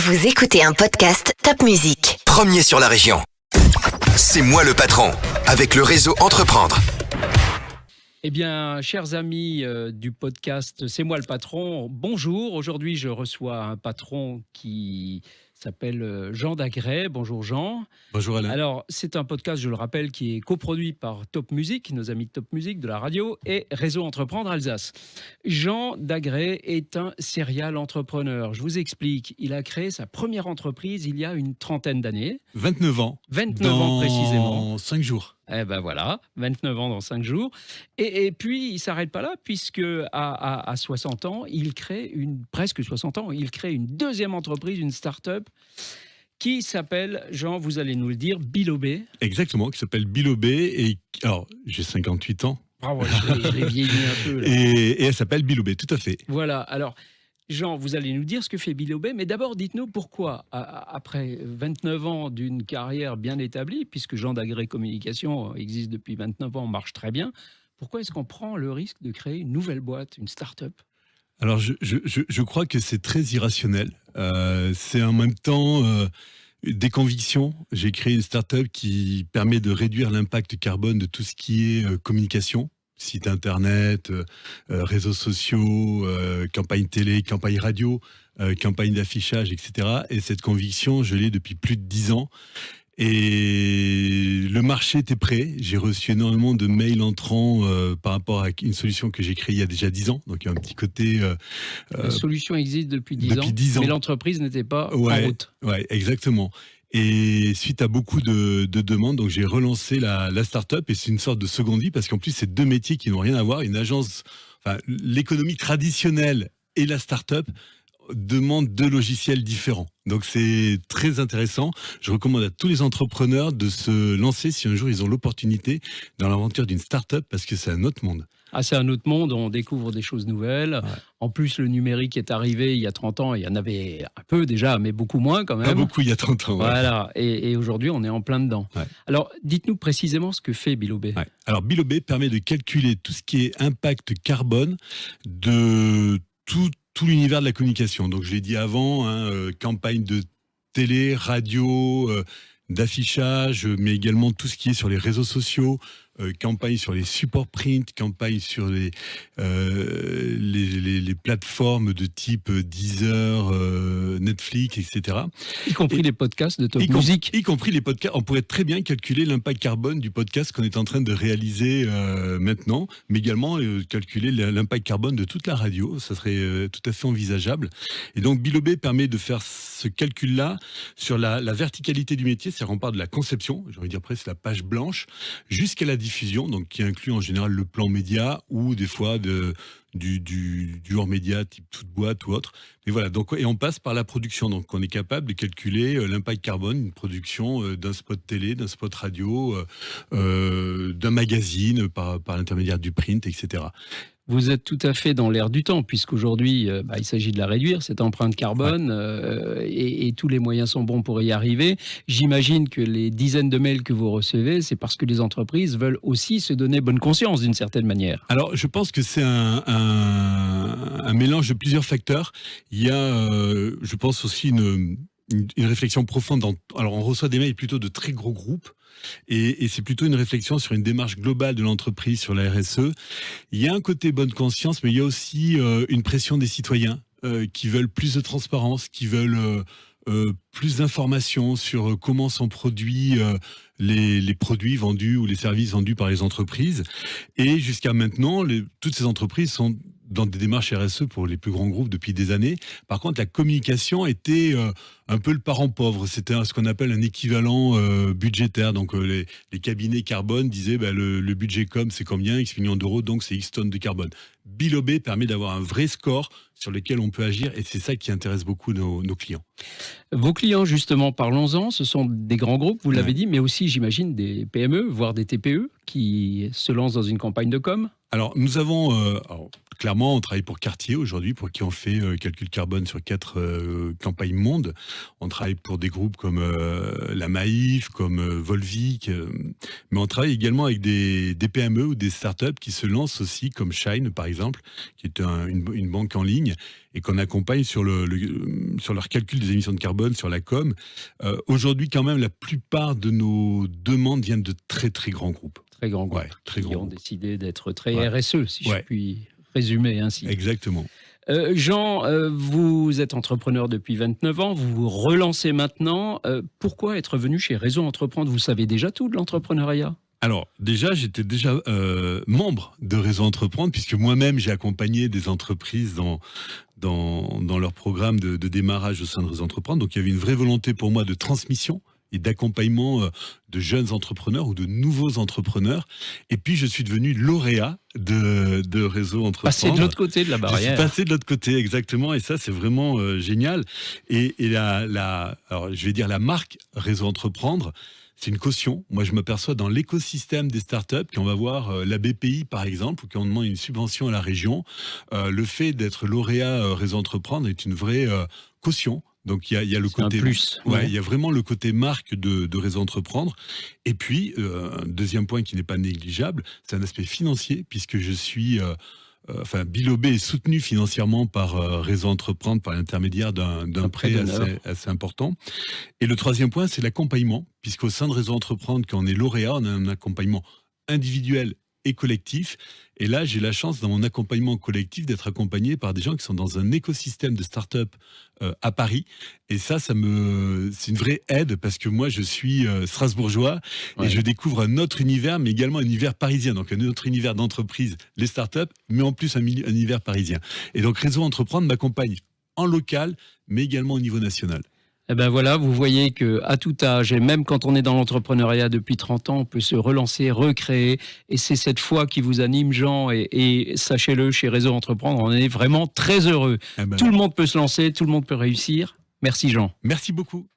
Vous écoutez un podcast Top Musique. Premier sur la région. C'est moi le patron, avec le réseau Entreprendre. Eh bien, chers amis du podcast C'est moi le patron, bonjour. Aujourd'hui, je reçois un patron qui s'appelle Jean Dagray. Bonjour Jean. Bonjour Alain. Alors, c'est un podcast, je le rappelle, qui est coproduit par Top Musique, nos amis de Top Musique, de la radio, et Réseau Entreprendre Alsace. Jean Dagray est un serial entrepreneur. Je vous explique, il a créé sa première entreprise il y a une trentaine d'années. 29 ans. 29 ans précisément. Dans 5 jours. Eh ben voilà, 29 ans dans 5 jours. Et puis, il ne s'arrête pas là, puisque à 60 ans, presque 60 ans, il crée une deuxième entreprise, une start-up, qui s'appelle, Jean, vous allez nous le dire, Bilobé. Exactement, qui s'appelle Bilobé. Et alors, j'ai 58 ans. Ah ouais, je l'ai vieilli un peu. Là. Et elle s'appelle Bilobé, tout à fait. Voilà, alors... Jean, vous allez nous dire ce que fait Bilobé, mais d'abord, dites-nous pourquoi, après 29 ans d'une carrière bien établie, puisque Jean Dagray Communication existe depuis 29 ans, marche très bien, pourquoi est-ce qu'on prend le risque de créer une nouvelle boîte, une start-up ? Alors, je crois que c'est très irrationnel. C'est en même temps des convictions. J'ai créé une start-up qui permet de réduire l'impact carbone de tout ce qui est communication. Site internet, réseaux sociaux, campagne télé, campagne radio, campagne d'affichage, etc. Et cette conviction, je l'ai depuis plus de 10 ans. Et le marché était prêt. J'ai reçu énormément de mails entrants par rapport à une solution que j'ai créée il y a déjà 10 ans. Donc il y a un petit côté... La solution existe depuis 10 ans, mais l'entreprise n'était pas en route. Ouais, exactement. Et suite à beaucoup de demandes, donc j'ai relancé la start-up, et c'est une sorte de seconde vie, parce qu'en plus, c'est deux métiers qui n'ont rien à voir. Une agence, l'économie traditionnelle et la start-up demandent deux logiciels différents. Donc c'est très intéressant. Je recommande à tous les entrepreneurs de se lancer si un jour ils ont l'opportunité dans l'aventure d'une start-up, parce que c'est un autre monde. Ah, c'est un autre monde, on découvre des choses nouvelles. Ouais. En plus, le numérique est arrivé il y a 30 ans. Il y en avait un peu déjà, mais beaucoup moins quand même. Pas beaucoup il y a 30 ans. Ouais. Voilà, et aujourd'hui, on est en plein dedans. Ouais. Alors, dites-nous précisément ce que fait Bilobé. Ouais. Alors, Bilobé permet de calculer tout ce qui est impact carbone de tout l'univers de la communication. Donc, je l'ai dit avant, campagne de télé, radio, d'affichage, mais également tout ce qui est sur les réseaux sociaux, campagne sur les supports print, campagne sur les plateformes de type Deezer, Netflix, etc. Y compris les podcasts de Top Musique. Y compris les podcasts. On pourrait très bien calculer l'impact carbone du podcast qu'on est en train de réaliser maintenant, mais également calculer l'impact carbone de toute la radio. Ça serait tout à fait envisageable. Et donc, Bilobé permet de faire ce calcul-là sur la verticalité du métier. C'est-à-dire, on part de la conception, j'ai envie de dire presque la page blanche, jusqu'à la diffusion, donc qui inclut en général le plan média ou des fois du hors média type toute boîte ou autre. Mais voilà, donc, et on passe par la production. Donc on est capable de calculer l'impact carbone d'une production d'un spot télé, d'un spot radio, d'un magazine par l'intermédiaire du print, etc. Vous êtes tout à fait dans l'air du temps, puisqu'aujourd'hui, il s'agit de la réduire, cette empreinte carbone, et tous les moyens sont bons pour y arriver. J'imagine que les dizaines de mails que vous recevez, c'est parce que les entreprises veulent aussi se donner bonne conscience d'une certaine manière. Alors, je pense que c'est un mélange de plusieurs facteurs. Il y a, je pense aussi une réflexion profonde. Alors, on reçoit des mails plutôt de très gros groupes. Et c'est plutôt une réflexion sur une démarche globale de l'entreprise, sur la RSE. Il y a un côté bonne conscience, mais il y a aussi une pression des citoyens qui veulent plus de transparence, qui veulent plus d'informations sur comment sont produits les produits vendus ou les services vendus par les entreprises. Et jusqu'à maintenant, toutes ces entreprises sont dans des démarches RSE pour les plus grands groupes depuis des années. Par contre, la communication était un peu le parent pauvre. C'était ce qu'on appelle un équivalent budgétaire. Donc, les cabinets carbone disaient le budget com, c'est combien ? X millions d'euros, donc c'est X tonnes de carbone. Bilobé permet d'avoir un vrai score sur lequel on peut agir, et c'est ça qui intéresse beaucoup nos clients. Vos clients, justement, parlons-en, ce sont des grands groupes, vous l'avez dit, mais aussi, j'imagine, des PME, voire des TPE, qui se lancent dans une campagne de com. Alors, nous avons... clairement, on travaille pour Cartier aujourd'hui, pour qui on fait calcul carbone sur 4 campagnes monde. On travaille pour des groupes comme la Maïf, comme Volvic, mais on travaille également avec des PME ou des startups qui se lancent aussi, comme Shine par exemple, qui est une banque en ligne, et qu'on accompagne sur sur leur calcul des émissions de carbone, sur la com. Aujourd'hui, quand même, la plupart de nos demandes viennent de très très grands groupes. Très grands groupes, très qui grands ont groupes. décidé d'être très Ouais. RSE, si je puis résumer ainsi. Exactement. Jean, vous êtes entrepreneur depuis 29 ans, vous vous relancez maintenant. Pourquoi être venu chez Réseau Entreprendre? Vous savez déjà tout de l'entrepreneuriat? Alors, déjà, j'étais déjà membre de Réseau Entreprendre, puisque moi-même, j'ai accompagné des entreprises dans leur programme de démarrage au sein de Réseau Entreprendre. Donc, il y avait une vraie volonté pour moi de transmission et d'accompagnement de jeunes entrepreneurs ou de nouveaux entrepreneurs. Et puis, je suis devenu lauréat de Réseau Entreprendre. Passer de l'autre côté de la Je barrière. suis passé de l'autre côté, exactement, et ça, c'est vraiment génial. Et alors, je vais dire la marque Réseau Entreprendre, c'est une caution. Moi, je m'aperçois dans l'écosystème des startups, quand on va voir la BPI, par exemple, ou quand on demande une subvention à la région, le fait d'être lauréat Réseau Entreprendre est une vraie caution. Donc, il y a le C'est un côté plus. Ouais, il y a vraiment le côté marque de Réseau Entreprendre. Et puis, un deuxième point qui n'est pas négligeable, c'est un aspect financier, puisque je suis bilobé et soutenu financièrement par Réseau Entreprendre par l'intermédiaire d'un prêt assez important. Et le troisième point, c'est l'accompagnement, puisqu'au sein de Réseau Entreprendre, quand on est lauréat, on a un accompagnement individuel et collectif. Et là, j'ai la chance, dans mon accompagnement collectif, d'être accompagné par des gens qui sont dans un écosystème de start-up à Paris. Et ça, c'est une vraie aide, parce que moi, je suis strasbourgeois et je découvre un autre univers, mais également un univers parisien. Donc, un autre univers d'entreprise, les start-up, mais en plus un univers parisien. Et donc, Réseau Entreprendre m'accompagne en local, mais également au niveau national. Eh ben voilà, vous voyez qu'à tout âge, et même quand on est dans l'entrepreneuriat depuis 30 ans, on peut se relancer, recréer. Et c'est cette foi qui vous anime, Jean. Et sachez-le, chez Réseau Entreprendre, on est vraiment très heureux. Tout le monde peut se lancer, tout le monde peut réussir. Merci, Jean. Merci beaucoup.